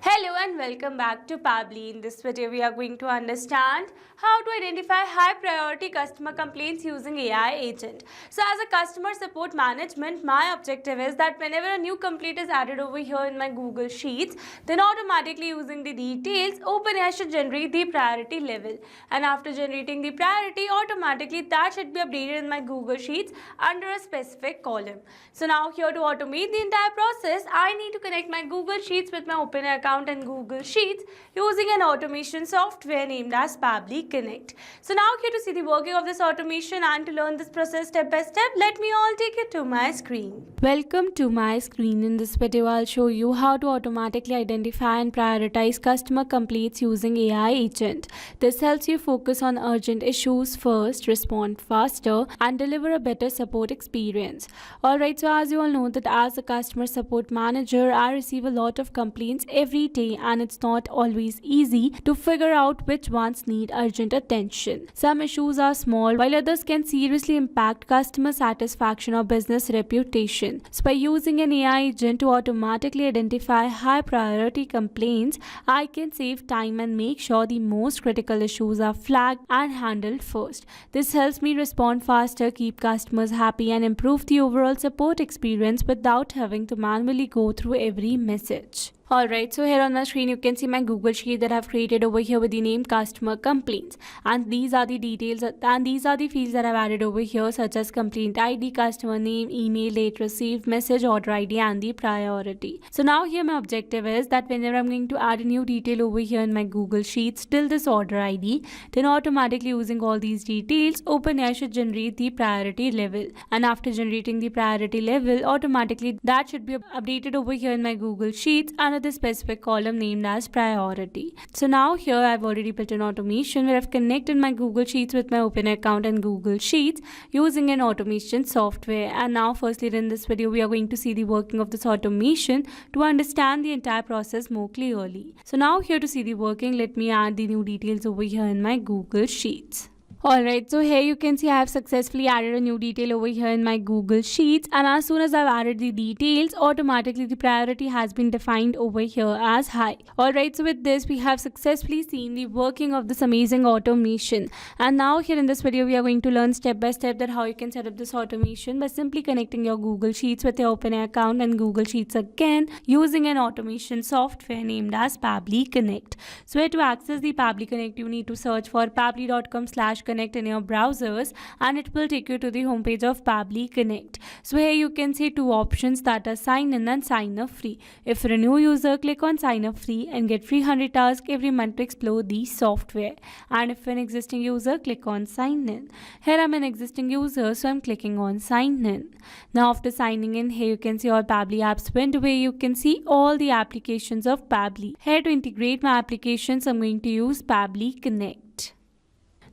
Hello and welcome back to Pabbly. In this video, we are going to understand how to identify high priority customer complaints using AI agent. So as a customer support management, my objective is that whenever a new complaint is added over here in my Google Sheets, then automatically using the details, OpenAI should generate the priority level. And after generating the priority, automatically that should be updated in my Google Sheets under a specific column. So now here to automate the entire process, I need to connect my Google Sheets with my OpenAI account and Google Sheets using an automation software named as Pabbly Connect. So now here to see the working of this automation and to learn this process step by step, let me all take you to my screen. Welcome to my screen. In this video, I'll show you how to automatically identify and prioritize customer complaints using AI agent. This helps you focus on urgent issues first, respond faster, and deliver a better support experience. Alright, so as you all know that as a customer support manager, I receive a lot of complaints every day and it's not always easy to figure out which ones need urgent attention. Some issues are small while others can seriously impact customer satisfaction or business reputation. So by using an AI agent to automatically identify high priority complaints, I can save time and make sure the most critical issues are flagged and handled first. This helps me respond faster, keep customers happy and improve the overall support experience without having to manually go through every message. Alright, so here on my screen you can see my Google Sheet that I've created over here with the name customer complaints, and these are the details and these are the fields that I've added over here, such as complaint ID, customer name, email, date received, message, order ID and the priority. So now here my objective is that whenever I'm going to add a new detail over here in my Google Sheets till this order ID, then automatically using all these details, OpenAI should generate the priority level, and after generating the priority level, automatically that should be updated over here in my Google Sheets and the specific column named as priority. So now here I've already built an automation where I've connected my Google Sheets with my OpenAI account and Google Sheets using an automation software. And now firstly in this video we are going to see the working of this automation to understand the entire process more clearly. So now here to see the working, let me add the new details over here in my Google Sheets. Alright, so here you can see I have successfully added a new detail over here in my Google Sheets, and as soon as I've added the details, automatically the priority has been defined over here as high. Alright, so with this we have successfully seen the working of this amazing automation, and now here in this video we are going to learn step by step that how you can set up this automation by simply connecting your Google Sheets with your OpenAI account and Google Sheets again using an automation software named as Pabbly Connect. So here to access the Pabbly Connect you need to search for pabbly.com/connect in your browsers and it will take you to the homepage of Pabbly Connect. So here you can see two options that are sign in and sign up free. If you're a new user, click on sign up free and get free 100 tasks every month to explore the software. And if you're an existing user, click on sign in. Here I'm an existing user, so I'm clicking on sign in. Now after signing in, here you can see all Pabbly apps window where you can see all the applications of Pabbly. Here to integrate my applications, I'm going to use Pabbly Connect.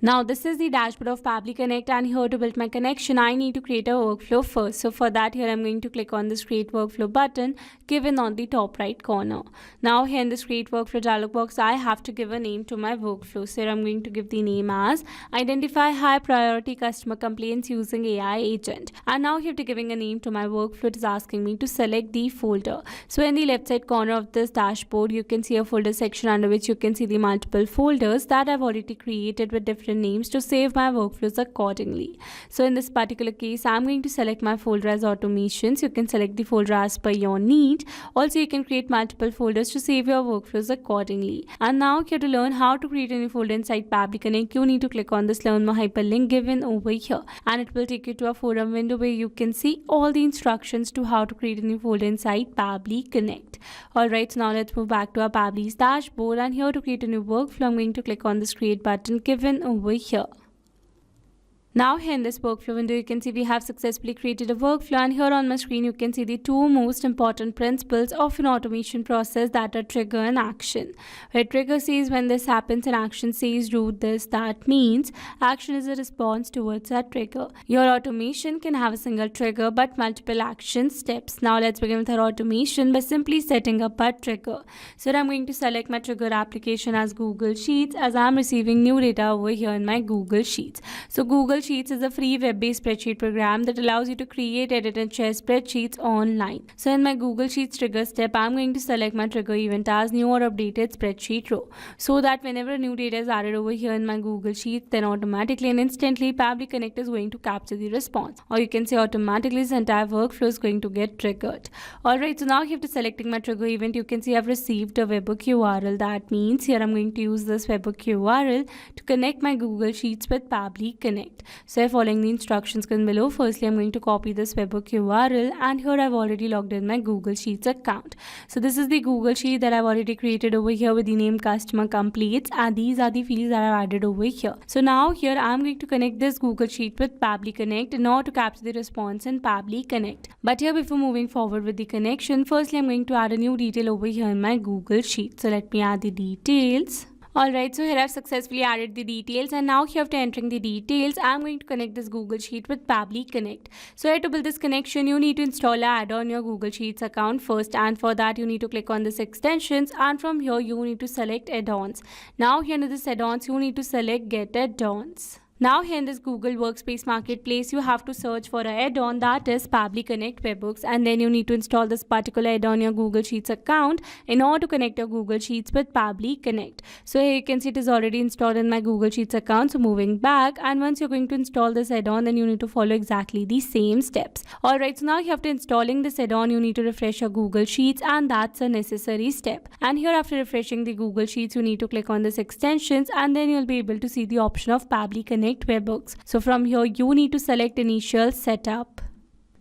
Now this is the dashboard of Pabbly Connect, and here to build my connection I need to create a workflow first. So for that here I'm going to click on this create workflow button given on the top right corner. Now here in this create workflow dialog box I have to give a name to my workflow. So here I'm going to give the name as identify high priority customer complaints using AI agent. And now here to giving a name to my workflow, it is asking me to select the folder. So in the left side corner of this dashboard you can see a folder section under which you can see the multiple folders that I've already created with different names to save my workflows accordingly. So in this particular case I'm going to select my folder as automations. You can select the folder as per your need. Also you can create multiple folders to save your workflows accordingly. And now here to learn how to create any folder inside Pabbly Connect, you need to click on this learn more hyperlink given over here, and it will take you to a forum window where you can see all the instructions to how to create a new folder inside Pabbly Connect. Alright, so now let's move back to our Pabbly's dashboard, and here to create a new workflow I'm going to click on this create button given over here. Now here in this workflow window you can see we have successfully created a workflow, and here on my screen you can see the two most important principles of an automation process, that are trigger and action. Where trigger says when this happens and action says do this, that means action is a response towards that trigger. Your automation can have a single trigger but multiple action steps. Now let's begin with our automation by simply setting up a trigger. So I'm going to select my trigger application as Google Sheets, as I'm receiving new data over here in my Google Sheets. So Google Sheets is a free web-based spreadsheet program that allows you to create, edit and share spreadsheets online. So in my Google Sheets trigger step, I'm going to select my trigger event as new or updated spreadsheet row, so that whenever new data is added over here in my Google Sheets, then automatically and instantly Pabbly Connect is going to capture the response, or you can say automatically this entire workflow is going to get triggered. Alright, so now after selecting my trigger event, you can see I've received a webhook URL. That means here I'm going to use this webhook URL to connect my Google Sheets with Pabbly Connect. So following the instructions given below, firstly I'm going to copy this webhook URL, and here I've already logged in my Google Sheets account. So this is the Google Sheet that I've already created over here with the name customer completes, and these are the fields that I've added over here. So now here I'm going to connect this Google Sheet with Pabbly Connect in order to capture the response in Pabbly Connect. But here before moving forward with the connection, firstly I'm going to add a new detail over here in my Google Sheet. So let me add the details. Alright, so here I've successfully added the details, and now here after entering the details, I'm going to connect this Google Sheet with Pabbly Connect. So here to build this connection, you need to install an add-on on your Google Sheets account first, and for that you need to click on this extensions, and from here you need to select add-ons. Now here in this add-ons, you need to select get add-ons. Now here in this Google Workspace Marketplace, you have to search for an add-on that is Pabbly Connect Webhooks, and then you need to install this particular add-on on your Google Sheets account in order to connect your Google Sheets with Pabbly Connect. So here you can see it is already installed in my Google Sheets account. So moving back, and once you're going to install this add-on, then you need to follow exactly the same steps. Alright, so now you have to installing this add-on, you need to refresh your Google Sheets, and that's a necessary step. And here after refreshing the Google Sheets, you need to click on this extensions, and then you'll be able to see the option of Pabbly Connect Webhooks. So from here you need to select initial setup.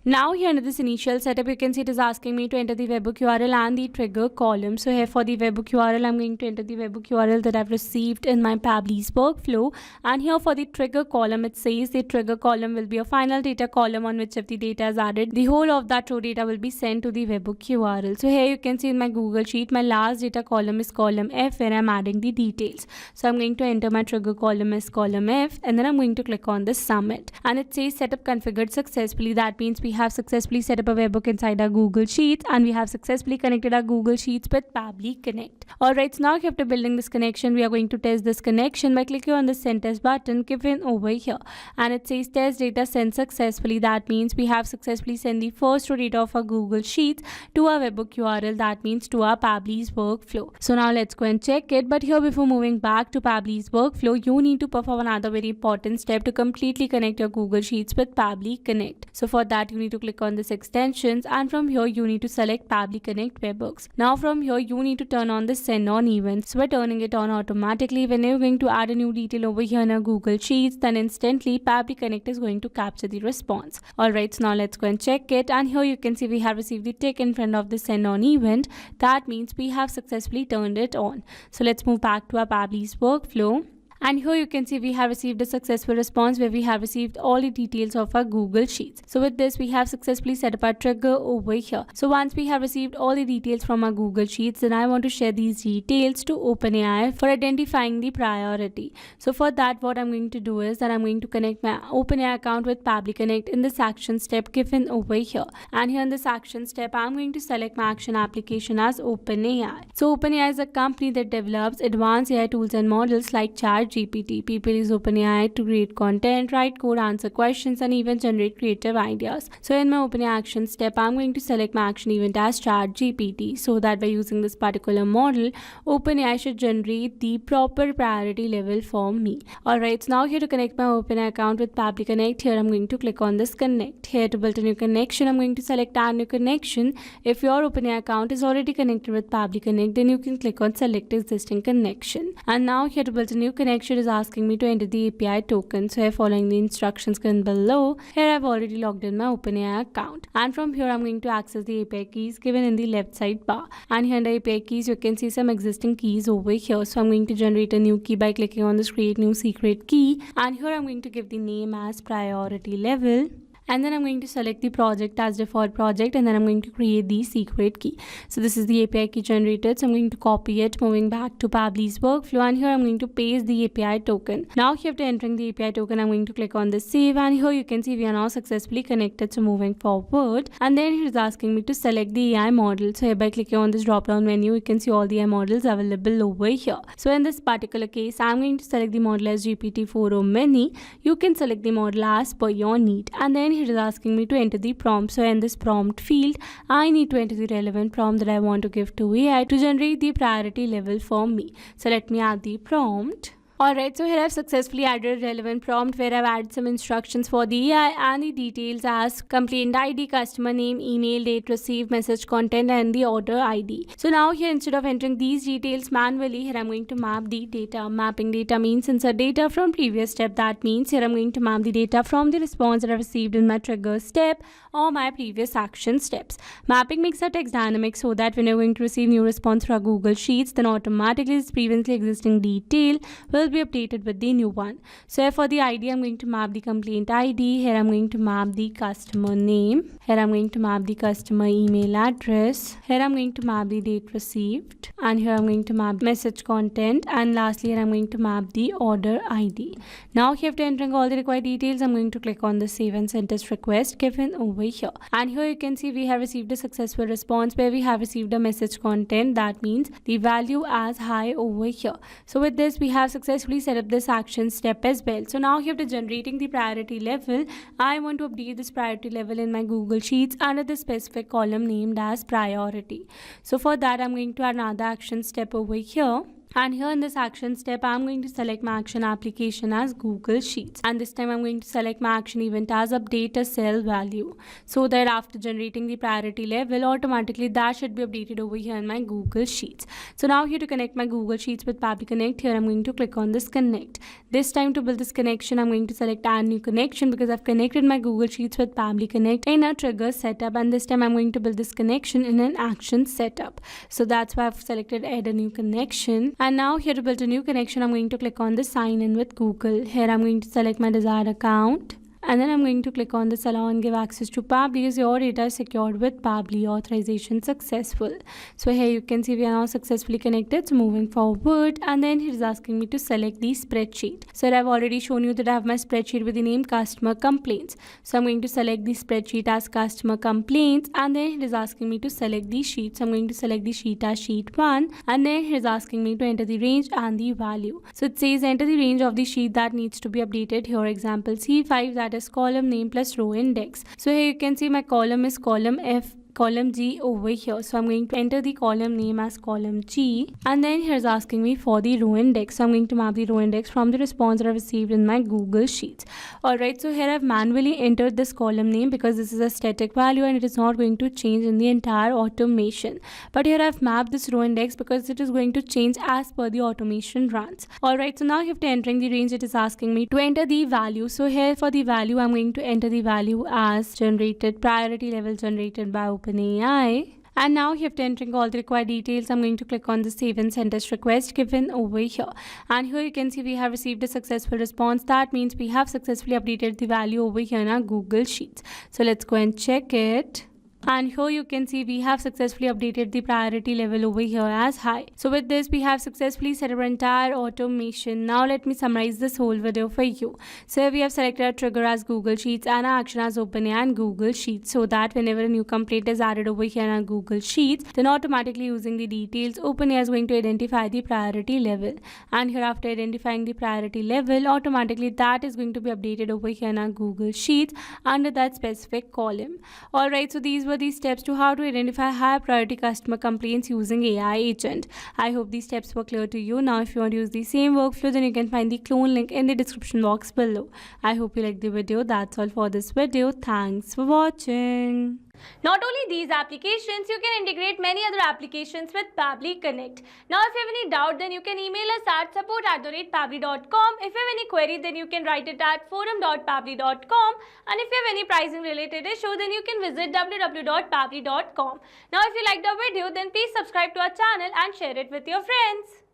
Now here under this initial setup, you can see it is asking me to enter the webhook URL and the trigger column. So here for the webhook URL, I'm going to enter the webhook URL that I've received in my Pabbly's workflow. And here for the trigger column, it says the trigger column will be a final data column on which if the data is added, the whole of that row data will be sent to the webhook URL. So here you can see in my Google Sheet, my last data column is column F, where I'm adding the details. So I'm going to enter my trigger column as column F, and then I'm going to click on the submit. And it says setup configured successfully. That means we have successfully set up a webhook inside our Google Sheets, and we have successfully connected our Google Sheets with Pabbly Connect. Alright, so now after building this connection, we are going to test this connection by clicking on the send test button given over here, and it says test data sent successfully. That means we have successfully sent the first row data of our Google Sheets to our webhook URL, that means to our Pabbly's workflow. So now let's go and check it. But here before moving back to Pabbly's workflow, you need to perform another very important step to completely connect your Google Sheets with Pabbly Connect. So for that you need to click on this extensions, and from here you need to select Pabbly Connect Webhooks. Now from here you need to turn on the send on event. So by turning it on automatically, when you're going to add a new detail over here in our Google Sheets, then instantly Pabbly Connect is going to capture the response. Alright, so now let's go and check it, and here you can see we have received the tick in front of the send on event. That means we have successfully turned it on. So let's move back to our Pabbly's workflow. And here you can see we have received a successful response where we have received all the details of our Google Sheets. So with this, we have successfully set up our trigger over here. So once we have received all the details from our Google Sheets, then I want to share these details to OpenAI for identifying the priority. So for that, what I'm going to do is that I'm going to connect my OpenAI account with Pabbly Connect in this action step given over here. And here in this action step, I'm going to select my action application as OpenAI. So OpenAI is a company that develops advanced AI tools and models like ChatGPT. People use OpenAI to create content, write code, answer questions, and even generate creative ideas. So in my OpenAI action step, I'm going to select my action event as ChatGPT, so that by using this particular model, OpenAI should generate the proper priority level for me. Alright, so now here to connect my OpenAI account with Pabbly Connect, here I'm going to click on this connect. Here to build a new connection, I'm going to select add new connection. If your OpenAI account is already connected with Pabbly Connect, then you can click on select existing connection. And now here to build a new connection is asking me to enter the API token. So here following the instructions given below, here I've already logged in my OpenAI account. And from here I'm going to access the API keys given in the left side bar. And here in the API keys, you can see some existing keys over here. So I'm going to generate a new key by clicking on this create new secret key. And here I'm going to give the name as priority level. and then I'm going to select the project as default project, and then I'm going to create the secret key. So this is the API key generated, so I'm going to copy it, moving back to Pabbly's workflow, and here I'm going to paste the API token. Now here after entering the API token, I'm going to click on the save, and here you can see we are now successfully connected. So moving forward, and then it is asking me to select the AI model. So here by clicking on this drop down menu, you can see all the AI models available over here. So in this particular case, I'm going to select the model as GPT-4 or Mini. You can select the model as per your need, and then it is asking me to enter the prompt. So in this prompt field, I need to enter the relevant prompt that I want to give to AI to generate the priority level for me. So let me add the prompt. Alright, so here I've successfully added a relevant prompt where I've added some instructions for the AI and the details as complaint ID, customer name, email, date received, message content, and the order ID. So now here, instead of entering these details manually, here I'm going to map the data. Mapping data means insert data from previous step. That means here I'm going to map the data from the response that I received in my trigger step or my previous action steps. Mapping makes our text dynamic so that when you're going to receive new response from Google Sheets, then automatically this previously existing detail will be updated with the new one. So here for the ID, I'm going to map the complaint ID. Here I'm going to map the customer name. Here I'm going to map the customer email address. Here I'm going to map the date received. And here I'm going to map message content. And lastly, here I'm going to map the order ID. Now here after entering all the required details, I'm going to click on the save and send test request given over here. And here you can see we have received a successful response where we have received a message content. That means the value as high over here. So with this, we have successfully set up this action step as well. So now here after generating the priority level, I want to update this priority level in my Google Sheets under the specific column named as priority. So for that, I'm going to add another action step over here. And here in this action step, I'm going to select my action application as Google Sheets. And this time I'm going to select my action event as update a cell value. So that after generating the priority level, automatically that should be updated over here in my Google Sheets. So now here to connect my Google Sheets with Pabbly Connect, here I'm going to click on this connect. This time to build this connection, I'm going to select add new connection because I've connected my Google Sheets with Pabbly Connect in a trigger setup. And this time I'm going to build this connection in an action setup. So that's why I've selected add a new connection. And now here to build a new connection, I'm going to click on the sign in with Google. Here I'm going to select my desired account. And then I'm going to click on this allow and give access to Pabbly as your data is secured with Pabbly. Authorization successful. So here you can see we are now successfully connected. So moving forward, and then it is asking me to select the spreadsheet. So I've already shown you that I have my spreadsheet with the name customer complaints. So I'm going to select the spreadsheet as customer complaints, and then it is asking me to select the sheet. So I'm going to select the sheet as sheet 1, and then it is asking me to enter the range and the value. So it says enter the range of the sheet that needs to be updated. Here example C5, that is column name plus row index. So here you can see my column is column F, column G over here. So I'm going to enter the column name as column G, and then here's asking me for the row index. So I'm going to map the row index from the response that I received in my Google Sheets. Alright, so here I've manually entered this column name because this is a static value and it is not going to change in the entire automation. But here I've mapped this row index because it is going to change as per the automation runs. Alright, so now after entering the range, it is asking me to enter the value. So here for the value, I'm going to enter the value as generated, priority level generated by OpenAI. And now here after entering all the required details, I'm going to click on the save and send test request given over here. And here you can see we have received a successful response. That means we have successfully updated the value over here in our Google Sheets. So let's go and check it. And here you can see we have successfully updated the priority level over here as high. So with this, we have successfully set up our entire automation. Now let me summarize this whole video for you. So here we have selected our trigger as Google Sheets and our action as OpenAI and Google Sheets, so that whenever a new complaint is added over here in our Google Sheets, then automatically using the details, OpenAI is going to identify the priority level. And here after identifying the priority level, automatically that is going to be updated over here in our Google Sheets under that specific column. Alright, so these were the steps to how to identify high priority customer complaints using AI agent. I hope these steps were clear to you. Now if you want to use the same workflow, then you can find the clone link in the description box below. I hope you liked the video. That's all for this video. Thanks for watching. Not only these applications, you can integrate many other applications with Pabbly Connect. Now if you have any doubt, then you can email us at support@pabbly.com. If you have any query, then you can write it at forum.pabbly.com. And if you have any pricing related issue, then you can visit www.pabbly.com. Now if you liked the video, then please subscribe to our channel and share it with your friends.